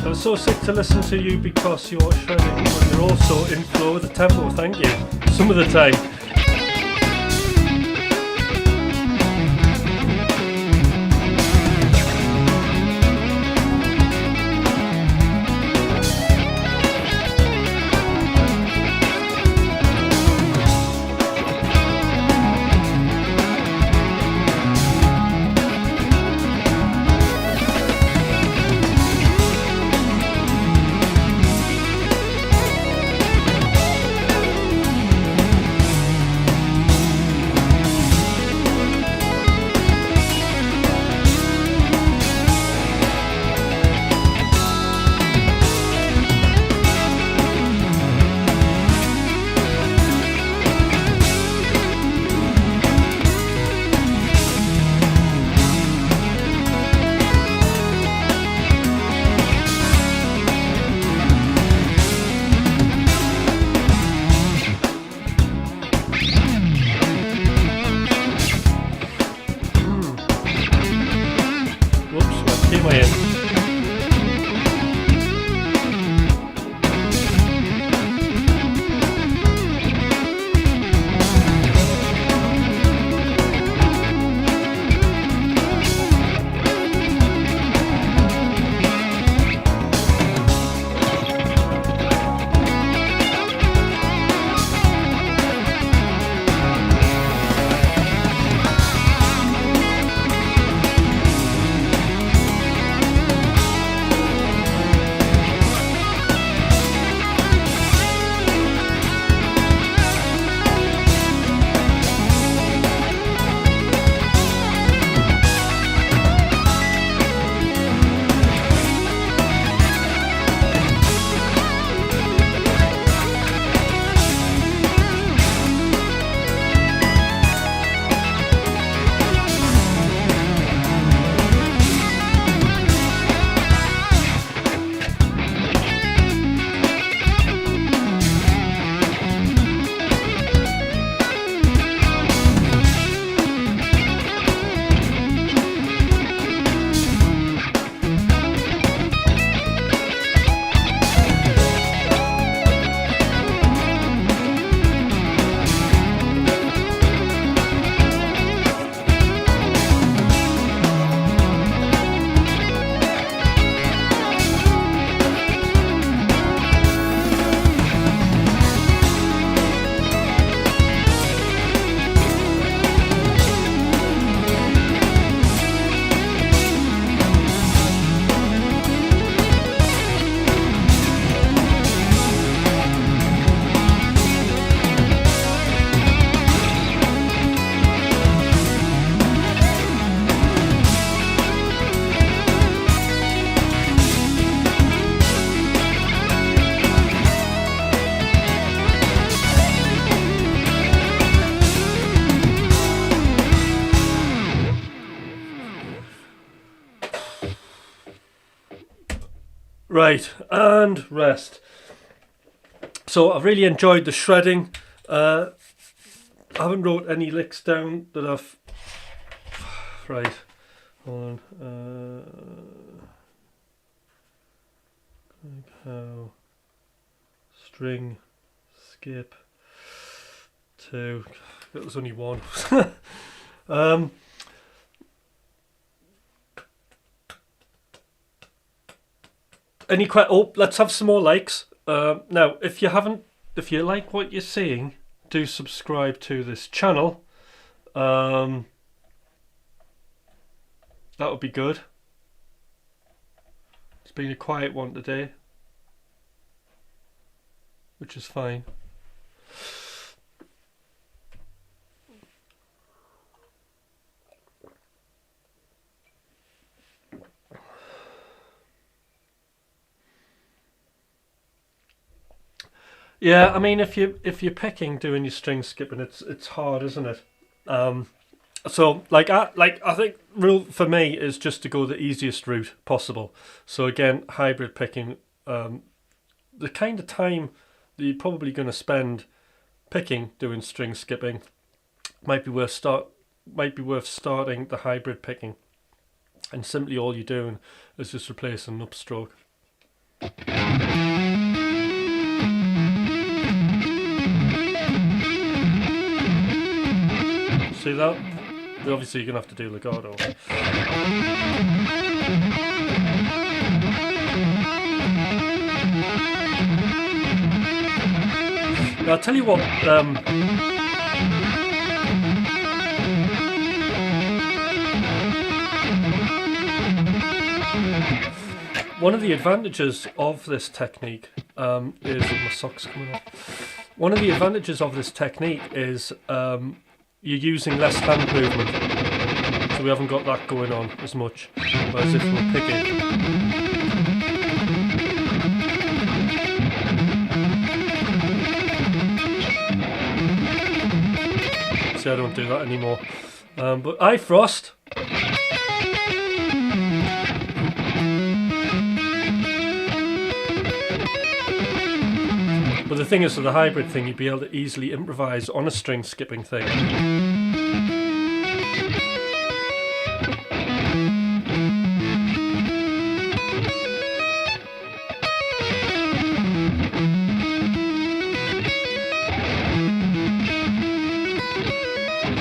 I was so sick to listen to you because you're shredding, but you're also in flow with the tempo. Thank you. Some of the time. Right, and rest. So I've really enjoyed the shredding. I haven't wrote any licks down that I've... Right, hold on. How... String, skip, 2. It was only 1. Let's have some more likes. Now, if you like what you're seeing, do subscribe to this channel. That would be good. It's been a quiet one today, which is fine. Yeah, I mean, if you're picking doing your string skipping, it's hard, isn't it? So I think rule for me is just to go the easiest route possible. So again, hybrid picking, the kind of time that you're probably going to spend picking doing string skipping might be worth starting the hybrid picking, and simply all you're doing is just replacing an upstroke. See that? Obviously you're going to have to do legato. Now, I'll tell you what, one of the advantages of this technique is... My sock's coming off. One of the advantages of this technique is you're using less hand movement, so we haven't got that going on as much, whereas if we're picking, see, I don't do that anymore. But I frost. But the thing is, with the hybrid thing, you'd be able to easily improvise on a string skipping thing.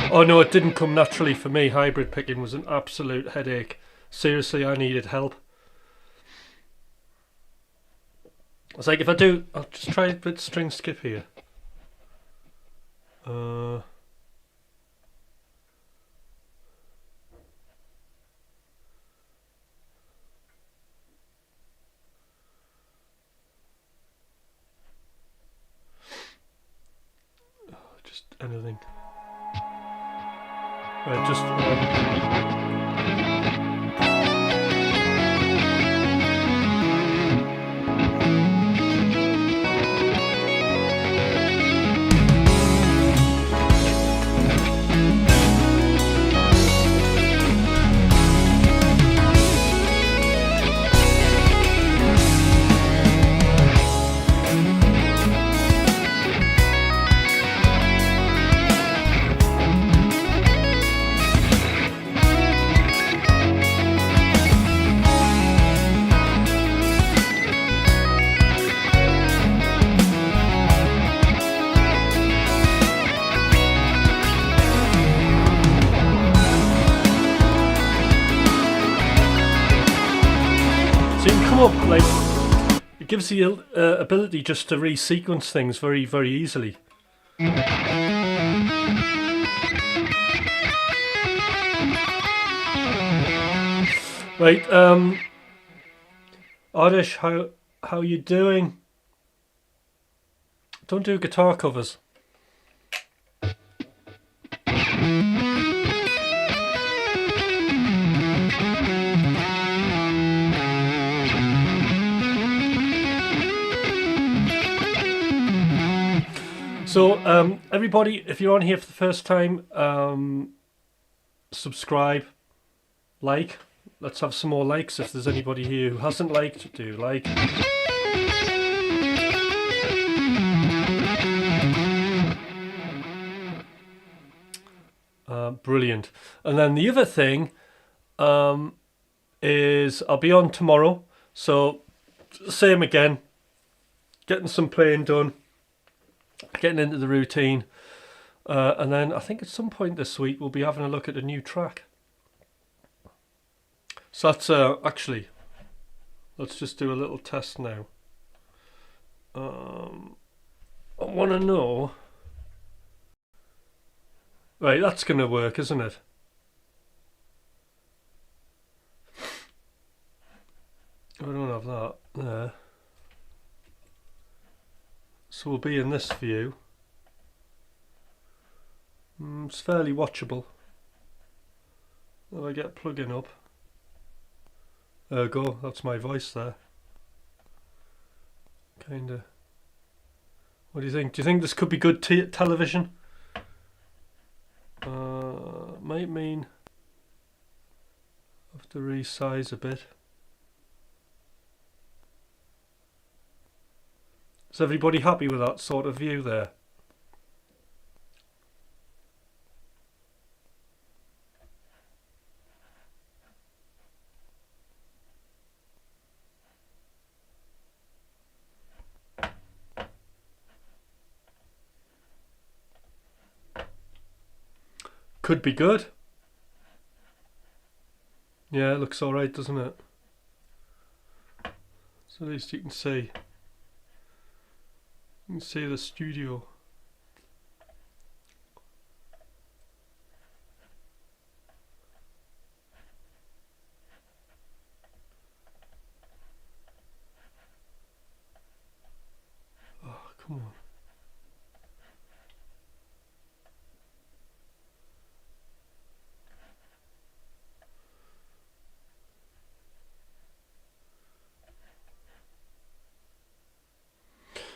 Oh no, it didn't come naturally for me. Hybrid picking was an absolute headache. Seriously, I needed help. It's like if I'll just try a bit string skip here. Just anything. Right, just... Up, like, it gives the ability just to resequence things very, very easily. Right, Oddish, how you doing? Don't do guitar covers. So, everybody, if you're on here for the first time, subscribe, like, let's have some more likes. If there's anybody here who hasn't liked, do like. Brilliant. And then the other thing is I'll be on tomorrow. So same again, getting some playing done, getting into the routine. And then I think at some point this week we'll be having a look at a new track. So that's actually, let's just do a little test now. I want to know. Right, that's going to work, isn't it? I don't have that there. So we'll be in this view. It's fairly watchable. If I get plug-in up. There we go, that's my voice there. Kinda. What do you think? Do you think this could be good television? Might mean I have to resize a bit. Is everybody happy with that sort of view there? Could be good. Yeah, it looks alright, doesn't it? So at least you can see. You can see the studio. Oh, come on.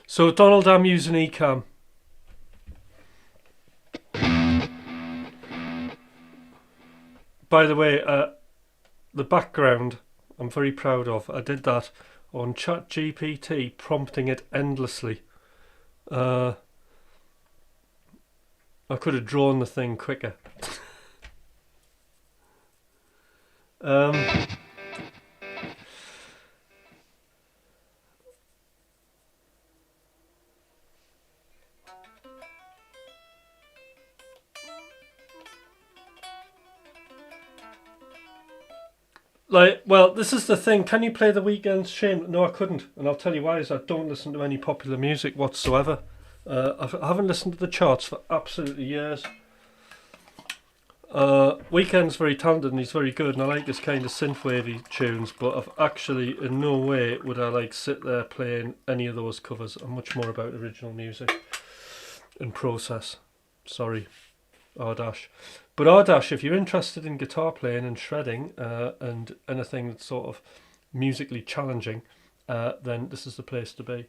So Donald, I'm using Ecamm. By the way, the background I'm very proud of. I did that on ChatGPT, prompting it endlessly. I could have drawn the thing quicker. Like, well, this is the thing. Can you play The Weeknd's Shame? No, I couldn't. And I'll tell you why, is I don't listen to any popular music whatsoever. I haven't listened to the charts for absolutely years. Weeknd's very talented and he's very good, and I like this kind of synthwavy tunes, but I've actually in no way would I like sit there playing any of those covers. I'm much more about original music and process. Sorry, R-Dash. But R-Dash, if you're interested in guitar playing and shredding and anything that's sort of musically challenging, then this is the place to be.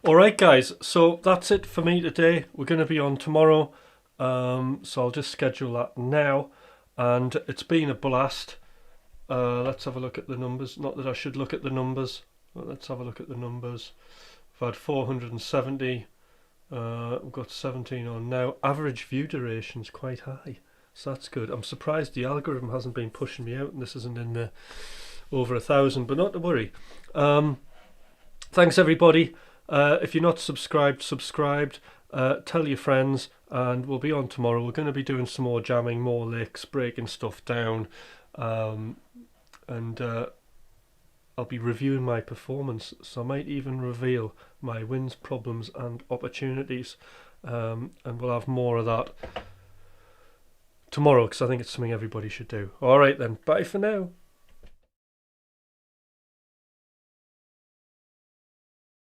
Alright guys, so that's it for me today. We're going to be on tomorrow, so I'll just schedule that now, and it's been a blast. Let's have a look at the numbers. Not that I should look at the numbers, but let's have a look at the numbers. I've had 470, we've got 17 on now. Average view duration is quite high, so that's good. I'm surprised the algorithm hasn't been pushing me out and this isn't in the over 1,000, but not to worry. Thanks everybody. If you're not subscribed, tell your friends, and we'll be on tomorrow. We're going to be doing some more jamming, more licks, breaking stuff down, and I'll be reviewing my performance, so I might even reveal my wins, problems and opportunities, and we'll have more of that tomorrow because I think it's something everybody should do. Alright then, bye for now.